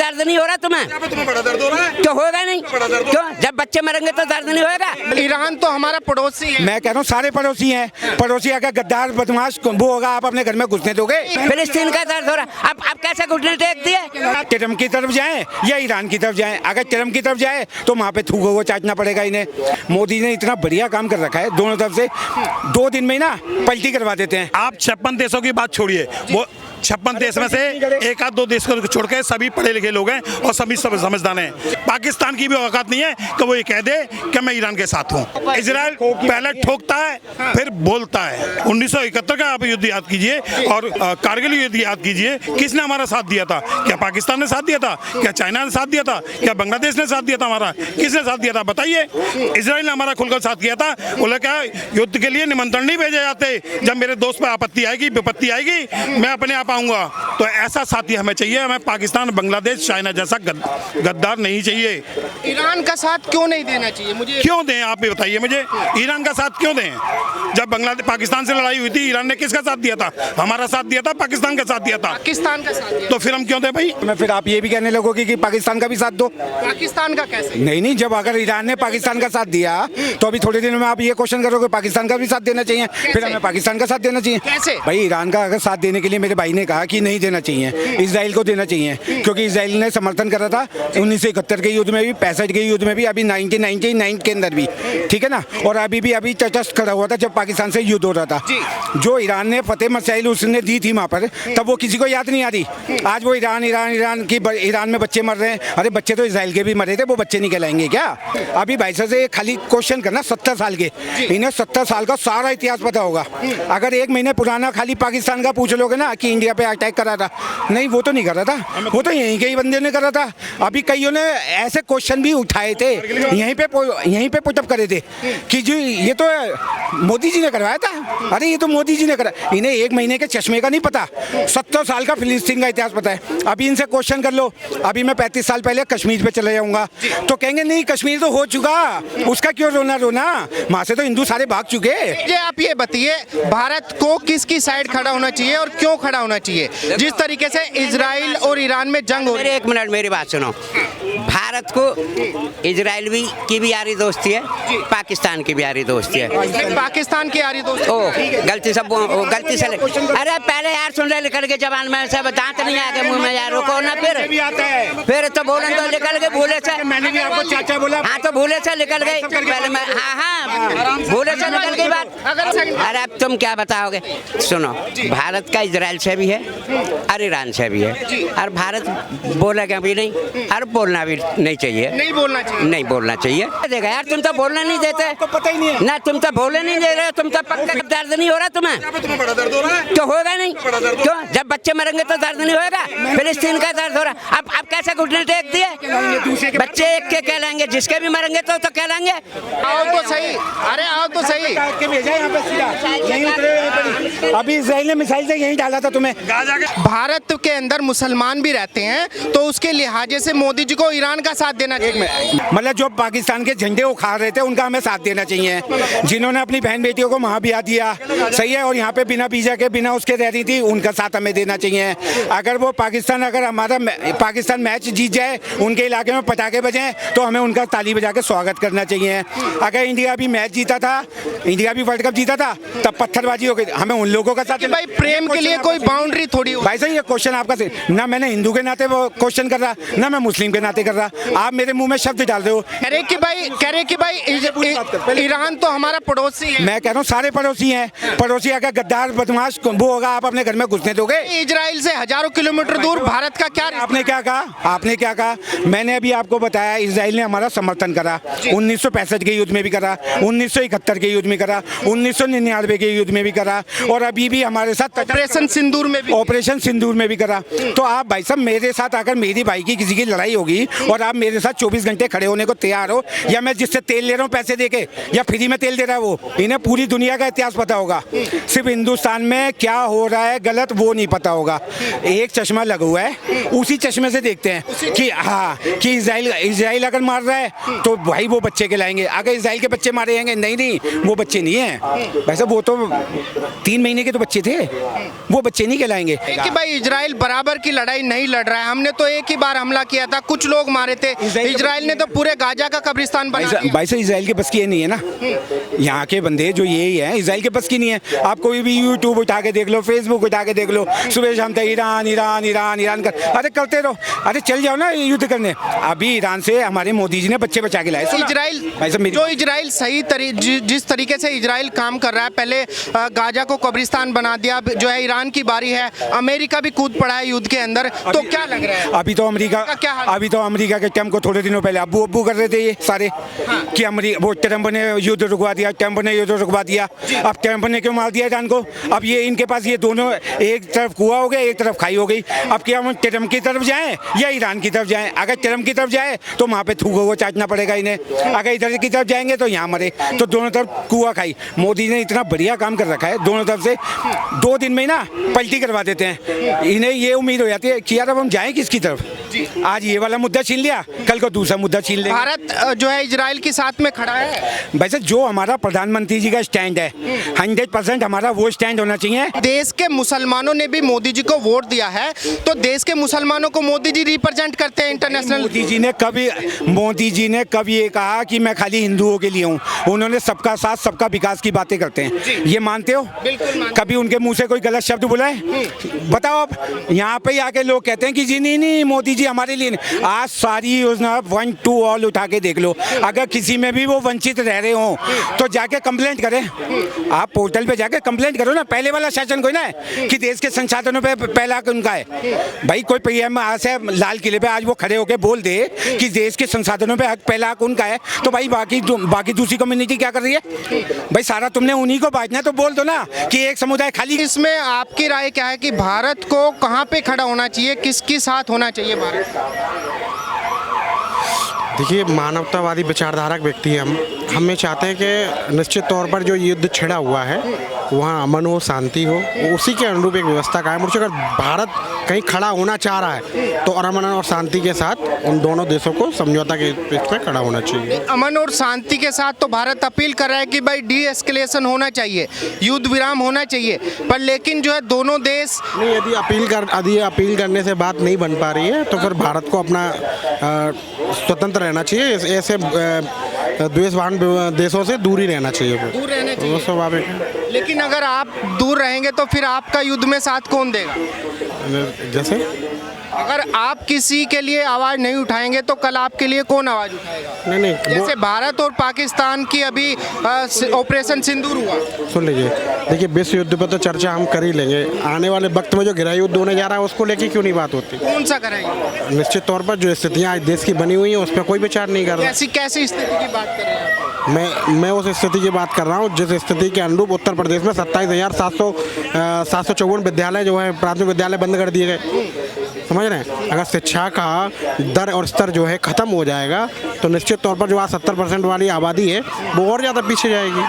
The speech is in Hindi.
दर्द नहीं हो रहा तुम्हें? तुम्हें बड़ा दर्द हो रहा है? क्यों होगा नहीं? क्यों? जब बच्चे मरेंगे तो दर्द नहीं होगा? ईरान तो हमारा पड़ोसी है। मैं कह रहा हूँ सारे पड़ोसी हैं। पड़ोसी अगर गद्दार बदमाश वो होगा, आप अपने घर में घुसने दोगे? फिलिस्तीन का दर्द हो रहा, अब कैसे घुटने टेक दिए? ट्रम्प की तरफ जाएं या ईरान की तरफ जाएं? अगर ट्रम्प की तरफ जाए तो वहाँ पे थूको वो चाटना पड़ेगा इन्हें। मोदी ने इतना बढ़िया काम कर रखा है दोनों तरफ से, 2 दिन में ना पलटी करवा देते हैं। आप 56 देशों की बात छोड़िए, वो 56 देश में से 1-2 देश को छोड़ के सभी पढ़े लिखे लोग हैं और सभी सब समझदार हैं। पाकिस्तान की भी औकात नहीं है कि वो ये कह दे कि मैं ईरान के साथ हूँ। इजराइल पहले ठोकता है फिर बोलता है। 1971 का आप युद्ध याद कीजिए और कारगिल युद्ध याद कीजिए, किसने हमारा साथ दिया था? क्या पाकिस्तान ने साथ दिया था? क्या चाइना ने साथ दिया था? क्या बांग्लादेश ने साथ दिया था? हमारा किसने साथ दिया था बताइए? इजराइल ने हमारा खुलकर साथ किया था। बोले क्या युद्ध के लिए निमंत्रण नहीं भेजे जाते? जब मेरे दोस्त पे आपत्ति आएगी, विपत्ति आएगी, मैं अपने आप आऊंगा। तो ऐसा साथी हमें चाहिए। हमें पाकिस्तान, बांग्लादेश, चाइना जैसा गद्दार नहीं चाहिए। ईरान का साथ क्यों नहीं देना चाहिए? मुझे क्यों दें आप भी बताइए मुझे, ईरान का साथ क्यों दें? जब बांग्लादेश पाकिस्तान से लड़ाई हुई थी, ईरान ने किसका साथ दिया था? हमारा साथ दिया था, पाकिस्तान का साथ दिया था। पाकिस्तान का साथ दिया। तो फिर हम क्यों दें भाई? मैं फिर आप ये भी कहने लगोगे कि पाकिस्तान का भी साथ दो। पाकिस्तान का कैसे? नहीं, जब अगर ईरान ने पाकिस्तान का साथ दिया तो अभी थोड़े दिनों में आप ये क्वेश्चन करोगे पाकिस्तान का भी साथ देना चाहिए, फिर हमें पाकिस्तान का साथ देना चाहिए। कैसे? भाई ईरान का अगर साथ देने के लिए मेरे भाई ने कहा कि नहीं देना चाहिए, इजराइल को देना चाहिए, क्योंकि इजराइल ने समर्थन करा था 1971 के युद्ध में भी, 65 के युद्ध में भी, अभी 1999 के अंदर भी, ठीक है ना। और अभी तटस्थ खड़ा हुआ था जब पाकिस्तान से युद्ध हो रहा था। जो ईरान ने फतेह मिसाइल उसने दी थी वहाँ पर, तब वो किसी को याद नहीं आ रही। आज वो ईरान में बच्चे मर रहे हैं। अरे बच्चे तो इजराइल के भी मरे थे, वो बच्चे नहीं कहलाएंगे क्या? अभी भाई साहब से खाली क्वेश्चन करना 70 साल के, इन्हें 70 साल का सारा इतिहास पता होगा। अगर 1 महीने पुराना खाली पाकिस्तान का पूछ लोगे ना कि इंडिया पे अटैक करा था, नहीं वो तो नहीं कर रहा था, वो तो यहीं के ही बंदे ने करा था। अभी कईयों ने ऐसे क्वेश्चन भी उठाए थे, यहीं पे पुटअप करे थे कि जी ये तो मोदी जी ने करवाया था। अरे ये तो मोदी जी ने करा, इन्हें 1 महीने के चश्मे का नहीं पता, 70 साल का फिलिस्तीन का इतिहास पता है। अभी इनसे क्वेश्चन कर लो, अभी मैं 35 साल पहले कश्मीर पे चले जाऊंगा तो कहेंगे नहीं कश्मीर तो हो चुका, उसका क्यों रोना, वहां से तो हिंदू सारे भाग चुके। ये आप ये बताइए, भारत को किसकी साइड खड़ा होना चाहिए और क्यों खड़ा होना चाहिए? जिस तरीके से इजराइल और ईरान में जंग हो रही है। 1 मिनट मेरी बात सुनो। भारत को इजराइल की भी यारी दोस्ती है, पाकिस्तान की भी यारी दोस्ती है। पाकिस्तान की यारी दोस्ती। गलती से अरे पहले यार सुन ले, निकल के जबान में से दांत नहीं आ गए मुंह में यार, रुको ना फिर तो बोले तो निकल गए भूले से। मैंने भी आपको चाचा बोला। हाँ तो भूले से निकल गए पहले मैं, हाँ भूले से निकल गई बात। अरे अब तुम क्या बताओगे? सुनो, भारत का इजराइल से भी है और ईरान से भी है, और भारत बोलेगा भी नहीं और बोलना भी नहीं चाहिए। नहीं बोलना चाहिए देखा यार, तुम तो बोलना नहीं देते, पता ही नहीं है ना तुम तो बोलने नहीं दे रहे, तुम तो पक्का दर्द नहीं हो रहा तुम्हें? तुम्हें बड़ा दर्द हो रहा है? क्यों होगा नहीं? क्यों? जब बच्चे मरेंगे तो दर्द नहीं होगा? फिलिस्तीन का दर्द हो रहा, अब कैसे घुटने टेक दिए? बच्चे एक के कहलाएंगे, जिसके भी मरेंगे तो कहलाएंगे। आओ तो सही, अरे आओ तो सही। अभी इजराइल ने मिसाइल से यहीं डाला था तुम्हें। भारत के अंदर मुसलमान भी रहते हैं, तो उसके लिहाजे से मोदी जी को ईरान का साथ देना चाहिए। मतलब जो पाकिस्तान के झंडे उखाड़ रहे थे उनका हमें साथ देना चाहिए, जिन्होंने अपनी बहन बेटियों को वहाँ ब्याह दिया, सही है, और यहाँ पे बिना वीजा के बिना उसके रह रही थी, उनका साथ हमें देना चाहिए। अगर वो अगर हमारा पाकिस्तान मैच जीत जाए, उनके इलाके में पटाखे बजें, तो हमें उनका ताली बजा के स्वागत करना चाहिए। अगर इंडिया भी मैच जीता था, इंडिया भी वर्ल्ड कप जीता था, तब पत्थरबाजी हो गई, हमें उन लोगों का साथ। भाई प्रेम के लिए कोई बाउंड्री थोड़ी। भाई साहब ये क्वेश्चन आपका ना मैंने हिंदू के नाते वो क्वेश्चन कर रहा, ना मैं मुस्लिम के नाते कर रहा, आप मेरे मुंह में शब्द डाल रहे हो। कह रहे कि भाई ईरान तो हमारा पड़ोसी है। मैं कह रहा हूँ सारे पड़ोसी हैं। पड़ोसी अगर गद्दार बदमाश वो होगा, आप अपने घर में घुसने दोगे? इजराइल से हजारों किलोमीटर दूर भारत का क्या? आपने क्या कहा? मैंने अभी आपको बताया, इजराइल ने हमारा समर्थन करा, 1965 के युद्ध में भी करा, 1971 के युद्ध में करा, 1999 के युद्ध में भी करा, और अभी भी हमारे साथ ऑपरेशन सिंदूर में भी करा। तो आप भाई साहब मेरे साथ अगर मेरी भाई की किसी की लड़ाई होगी होगी और आप मेरे साथ 24 घंटे खड़े होने को तैयार हो, या मैं जिससे तेल ले रहा हूँ पैसे देके या फ्री में तेल दे रहा है वो, इन्हें पूरी दुनिया का इतिहास पता होगा। सिर्फ हिंदुस्तान में क्या हो रहा है गलत वो नहीं पता होगा। एक चश्मा लगा हुआ है, उसी चश्मे से देखते हैं कि हाँ कि इजराइल अगर मार रहा है तो भाई वो बच्चे कहलाएंगे, अगर इजराइल के बच्चे मारे जाएंगे नहीं वो बच्चे नहीं हैं। वैसे वो तो 3 महीने के तो बच्चे थे, वो बच्चे नहीं कहलाएंगे। कि भाई इजराइल बराबर की लड़ाई नहीं लड़ रहा है, हमने तो एक ही बार हमला किया था, कुछ लोग मारे थे, इजराइल ने तो पूरे गाजा का कब्रिस्तान बना दिया। भाई साहब इजराइल के बस की ये नहीं है ना, यहाँ के बंदे जो यही है इजराइल के बस की नहीं है। आप कोई भी यूट्यूब उठा के देख लो, फेसबुक उठा के देख लो, सुबह शाम तक ईरान ईरान ईरान ईरान कर, अरे करते रहो, अरे चल जाओ ना युद्ध करने। अभी ईरान से हमारे मोदी जी ने बच्चे बचा के लाए। इजराइल जो इजराइल जिस तरीके से इजराइल काम कर रहा है, पहले गाजा को कब्रिस्तान बना दिया, जो है ईरान की बारी है, अमेरिका भी कूद पड़ा है युद्ध के अंदर, तो क्या लग रहा है अभी तो अमेरिका के ट्रम्प को थोड़े दिनों पहले अब्बू कर रहे थे ये सारे कि वो ट्रम्प ने युद्ध रुकवा दिया, ट्रम्प ने युद्ध रुकवा दिया। अब ट्रम्प ने क्यों मार दिया ईरान को? अब ये इनके पास ये दोनों, एक तरफ कुआं हो गया, एक तरफ खाई हो गई। अब क्या हम ट्रम्प की तरफ जाएं या ईरान की तरफ जाएं? अगर ट्रम्प की तरफ जाए तो वहाँ पे थूक को चाटना पड़ेगा इन्हें, अगर इधर की तरफ जाएंगे तो यहाँ मरे, तो दोनों तरफ कुआं खाई। मोदी ने इतना बढ़िया काम कर रखा है, दोनों तरफ से 2 दिन में ही ना पलटी करवा देते हैं। इन्हें ये उम्मीद हो जाती है कि यार अब हम जाएं किसकी तरफ। आज ये वाला मुद्दा छीन लिया, कल को दूसरा मुद्दा छीन लेंगे। भारत जो है इजराइल के साथ में खड़ा है। वैसे जो हमारा प्रधानमंत्री जी का स्टैंड है 100% हमारा वो स्टैंड होना चाहिए। देश के मुसलमानों ने भी मोदी जी को वोट दिया है, तो देश के मुसलमानों को मोदी जी रिप्रेजेंट करते हैं इंटरनेशनल। मोदी जी ने कभी ये कहा कि मैं खाली हिंदुओं के लिए हूँ? उन्होंने सबका साथ सबका विकास की बातें करते हैं, ये मानते हो? कभी उनके मुंह से कोई गलत शब्द बोला है? बताओ। अब यहाँ पे आके लोग कहते हैं कि जी नहीं मोदी जी हमारे लिए नहीं। आज सारी योजना 1 to all उठा के देख लो, अगर किसी में भी वो वंचित रह रहे हो तो जाके कंप्लेंट करें। आप पोर्टल पे जाके कंप्लेंट करो ना, पहले वाला शासन कोई ना है कि देश के संसाधनों पे पहला हक उनका है। भाई कोई पीएम से लाल किले पे आज वो खड़े होके बोल दे कि देश के संसाधनों पे पहला हक उनका है, तो भाई बाकी दूसरी कम्युनिटी क्या कर रही है? भाई सारा तुमने उन्हीं को बांटना है, तो बोल दो ना कि एक समुदाय खाली। इसमें आपकी राय क्या है कि भारत को कहाँ पे खड़ा होना चाहिए, किसके साथ होना चाहिए भारत? देखिए, मानवतावादी विचारधारक व्यक्ति हैं हम ये चाहते हैं कि निश्चित तौर पर जो युद्ध छिड़ा हुआ है वहाँ अमन हो, शांति हो, उसी के अनुरूप एक व्यवस्था कायम हो। अगर भारत कहीं खड़ा होना चाह रहा है तो अमन और शांति के साथ उन दोनों देशों को समझौता के पेज पे खड़ा होना चाहिए। अमन और शांति के साथ तो भारत अपील कर रहा है कि भाई डी एस्केलेशन होना चाहिए, युद्ध विराम होना चाहिए, पर लेकिन जो है दोनों देश नहीं, यदि अपील करने से बात नहीं बन पा रही है तो फिर भारत को अपना स्वतंत्र रहना चाहिए, ऐसे द्वेषवान देशों से दूर ही रहना चाहिए, दूर रहना चाहिए, स्वाभाविक है। लेकिन अगर आप दूर रहेंगे तो फिर आपका युद्ध में साथ कौन देगा? जैसे अगर आप किसी के लिए आवाज़ नहीं उठाएंगे तो कल आपके लिए कौन आवाज़ उठाएगा? नहीं जैसे भारत और पाकिस्तान की अभी ऑपरेशन सिंदूर हुआ। सुन लीजिए, देखिए विश्व युद्ध पर तो चर्चा हम कर ही लेंगे, आने वाले वक्त में जो गृह युद्ध होने जा रहा है उसको लेके क्यों नहीं बात होती? कौन सा करेंगे? निश्चित तौर पर जो स्थितियाँ देश की बनी हुई हैं उस पर कोई विचार नहीं कर रहा। कैसी स्थिति की बात कर रहे हैं? मैं उस स्थिति की बात कर रहा हूँ जिस स्थिति के अनुरूप उत्तर प्रदेश में 27,754 विद्यालय जो है प्राथमिक विद्यालय बंद कर दिए गए। समझ रहे हैं? अगर शिक्षा का दर और स्तर जो है ख़त्म हो जाएगा तो निश्चित तौर पर जो आज 70% वाली आबादी है वो और ज़्यादा पीछे जाएगी।